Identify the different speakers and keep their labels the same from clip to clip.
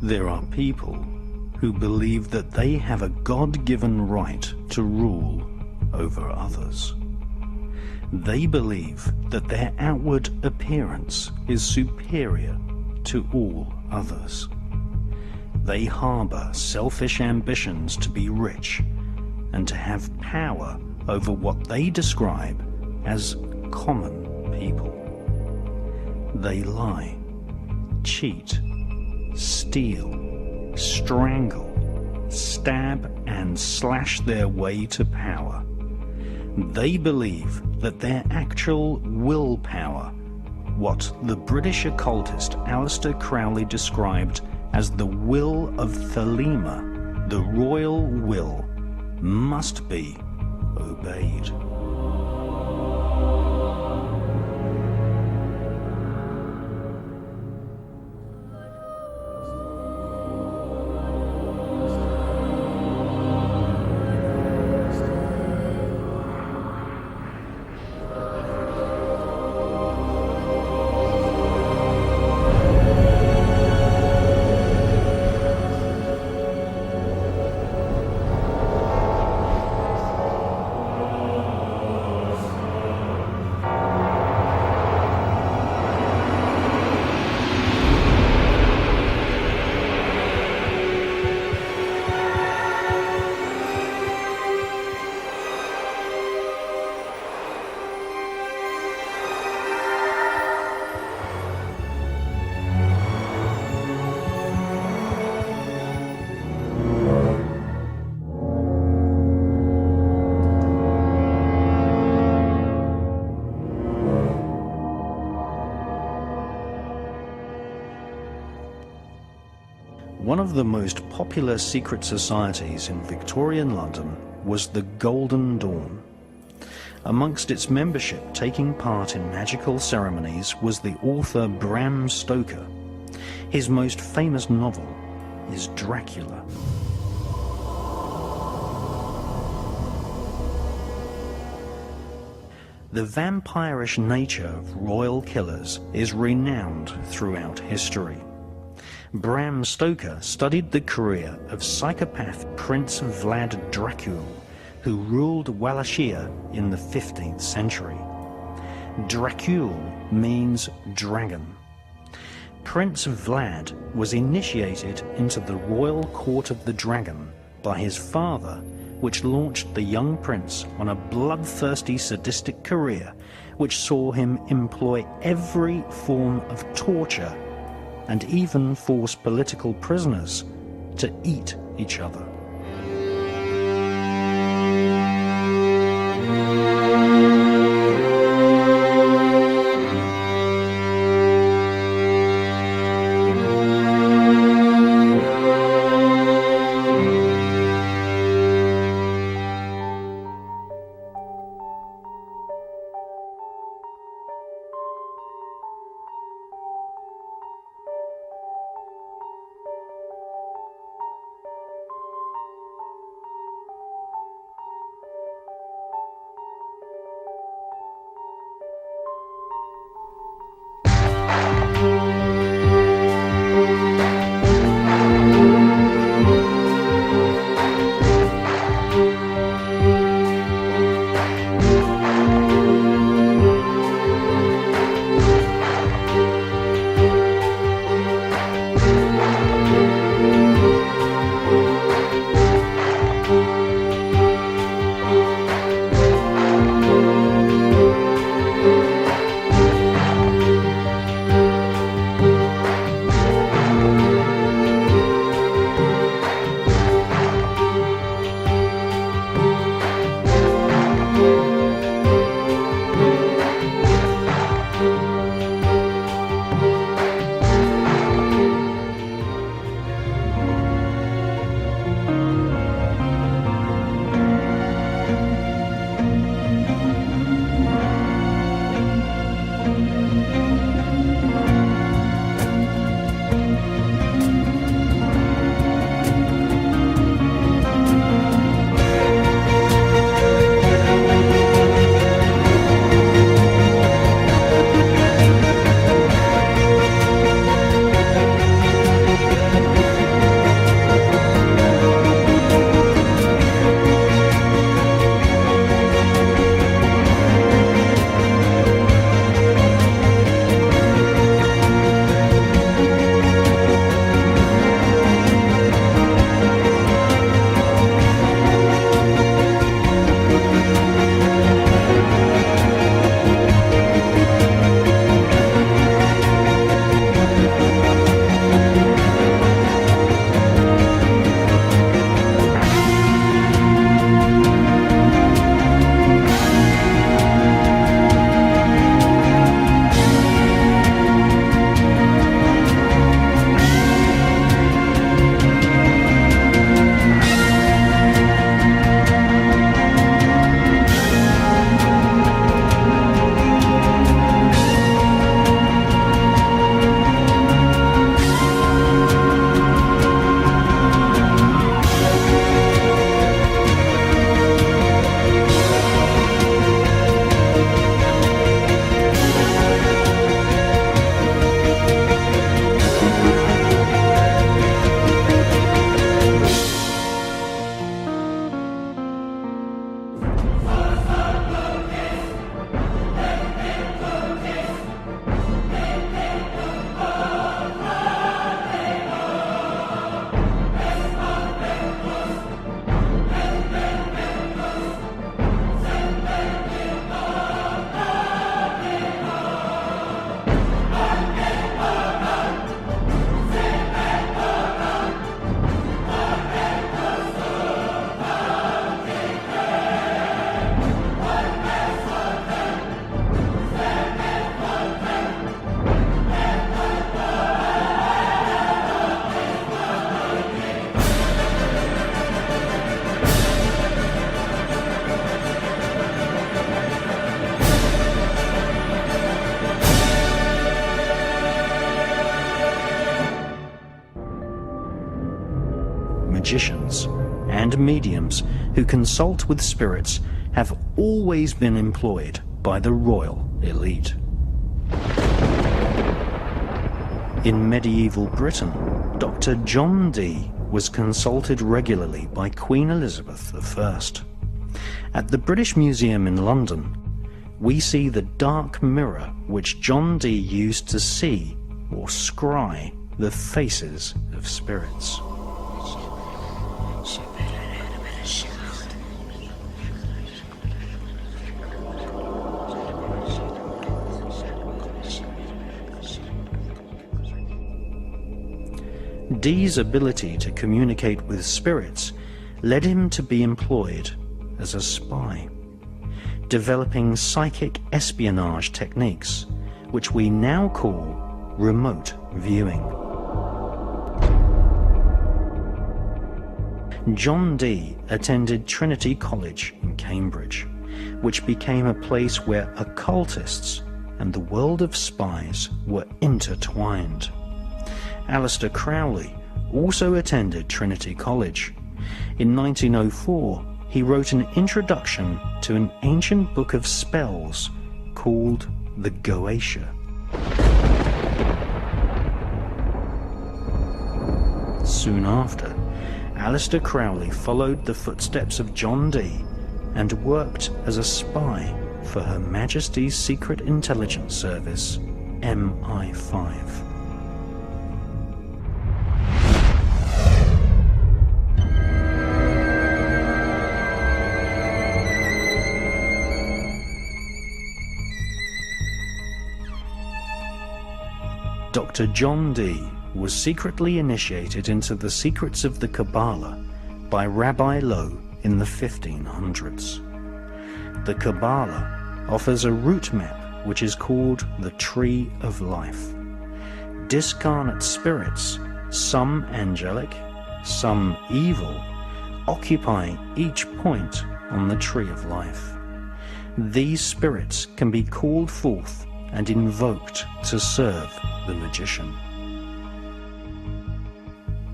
Speaker 1: There are people who believe that they have a God-given right to rule over others. They believe that their outward appearance is superior to all others. They harbor selfish ambitions to be rich and to have power over what they describe as common people. They lie, cheat, steal, strangle, stab and slash their way to power. They believe that their actual willpower, what the British occultist Aleister Crowley described as the will of Thelema, the royal will, must be obeyed. One of the most popular secret societies in Victorian London was the Golden Dawn. Amongst its membership taking part in magical ceremonies was the author Bram Stoker. His most famous novel is Dracula. The vampirish nature of royal killers is renowned throughout history. Bram Stoker studied the career of psychopath Prince Vlad Dracul, who ruled Wallachia in the 15th century. Dracul means dragon. Prince Vlad was initiated into the royal court of the dragon by his father, which launched the young prince on a bloodthirsty sadistic career which saw him employ every form of torture and even force political prisoners to eat each other. magicians and mediums who consult with spirits have always been employed by the royal elite. In medieval Britain, Dr. John Dee was consulted regularly by Queen Elizabeth I. At the British Museum in London, we see the dark mirror which John Dee used to see or scry the faces of spirits. Dee's ability to communicate with spirits led him to be employed as a spy, developing psychic espionage techniques, which we now call remote viewing. John Dee attended Trinity College in Cambridge, which became a place where occultists and the world of spies were intertwined. Aleister Crowley also attended Trinity College. In 1904, he wrote an introduction to an ancient book of spells called the Goetia. Soon after, Aleister Crowley followed the footsteps of John Dee and worked as a spy for Her Majesty's Secret Intelligence Service, MI5. Dr. John Dee was secretly initiated into the secrets of the Kabbalah by Rabbi Lowe in the 1500s. The Kabbalah offers a route map which is called the Tree of Life. Discarnate spirits, some angelic, some evil, occupy each point on the Tree of Life. These spirits can be called forth and invoked to serve the magician.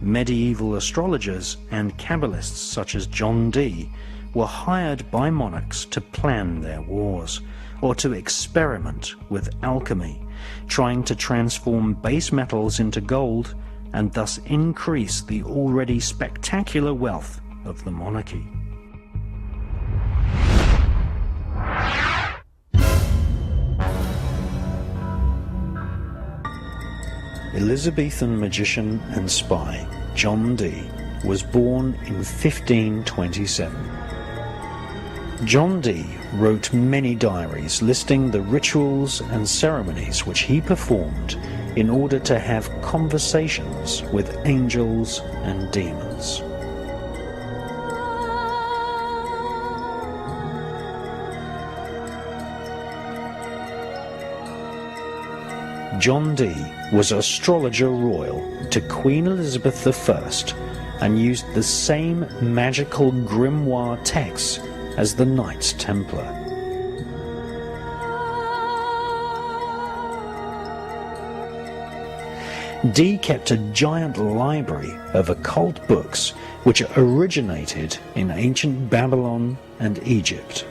Speaker 1: Medieval astrologers and Kabbalists such as John Dee were hired by monarchs to plan their wars or to experiment with alchemy, trying to transform base metals into gold and thus increase the already spectacular wealth of the monarchy. Elizabethan magician and spy John Dee was born in 1527. John Dee wrote many diaries listing the rituals and ceremonies which he performed in order to have conversations with angels and demons. John Dee was Astrologer Royal to Queen Elizabeth I and used the same magical grimoire texts as the Knights Templar. Dee kept a giant library of occult books which originated in ancient Babylon and Egypt.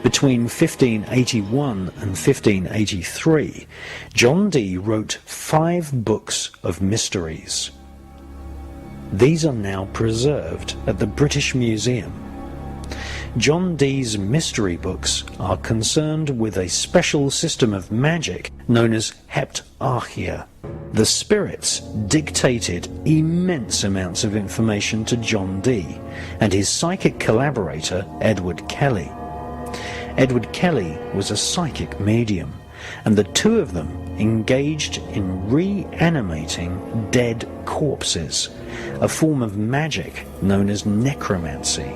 Speaker 1: Between 1581 and 1583, John Dee wrote 5 books of mysteries. These are now preserved at the British Museum. John Dee's mystery books are concerned with a special system of magic known as heptarchia. The spirits dictated immense amounts of information to John Dee and his psychic collaborator Edward Kelly. Edward Kelly was a psychic medium, and the two of them engaged in reanimating dead corpses, a form of magic known as necromancy,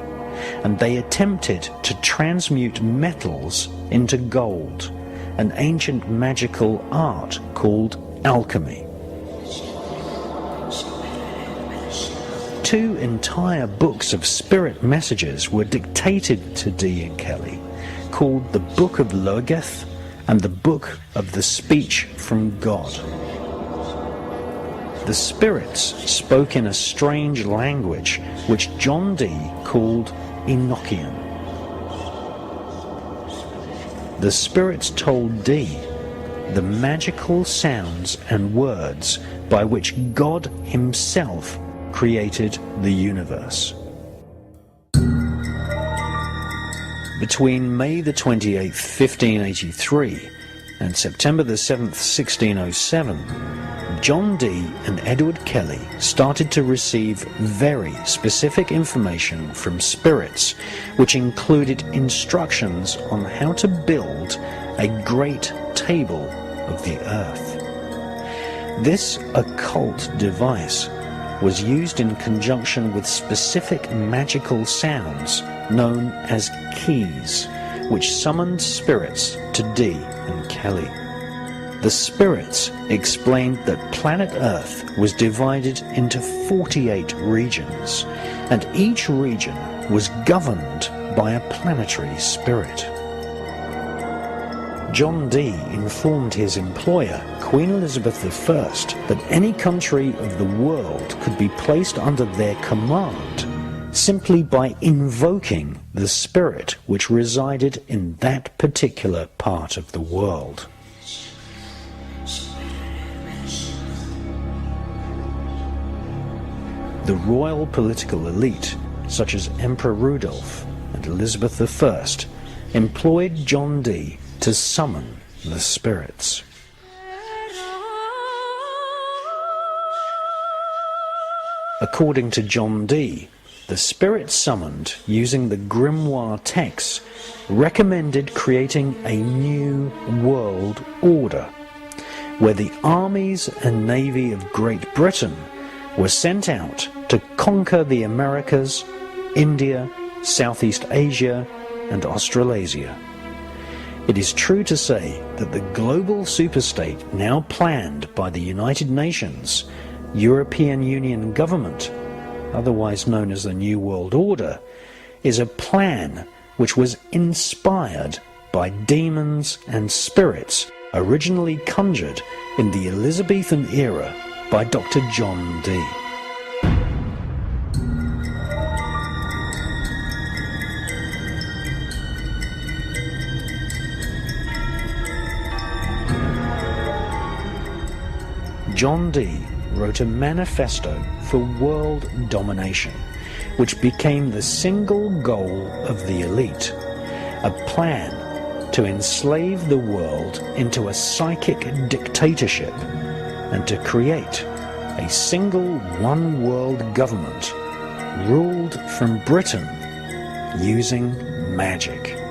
Speaker 1: and they attempted to transmute metals into gold, an ancient magical art called alchemy. 2 entire books of spirit messages were dictated to Dee and Kelly, called the Book of Logeth and the Book of the Speech from God. the spirits spoke in a strange language which John Dee called Enochian. The spirits told Dee the magical sounds and words by which God himself created the universe. Between May the 28th, 1583 and September the 7th, 1607, John Dee and Edward Kelly started to receive very specific information from spirits, which included instructions on how to build a great table of the earth. This occult device was used in conjunction with specific magical sounds known as keys, which summoned spirits to Dee and Kelly. The spirits explained that planet Earth was divided into 48 regions, and each region was governed by a planetary spirit. John Dee informed his employer, Queen Elizabeth I, that any country of the world could be placed under their command simply by invoking the spirit which resided in that particular part of the world. The royal political elite, such as Emperor Rudolph and Elizabeth I, employed John Dee to summon the spirits. According to John Dee, the spirits summoned using the grimoire texts recommended creating a new world order, where the armies and navy of Great Britain were sent out to conquer the Americas, India, Southeast Asia, and Australasia. It is true to say that the global superstate now planned by the United Nations, European Union government, otherwise known as the New World Order, is a plan which was inspired by demons and spirits originally conjured in the Elizabethan era by Dr. John Dee. John Dee wrote a manifesto for world domination, which became the single goal of the elite, a plan to enslave the world into a psychic dictatorship and to create a single one-world government ruled from Britain using magic.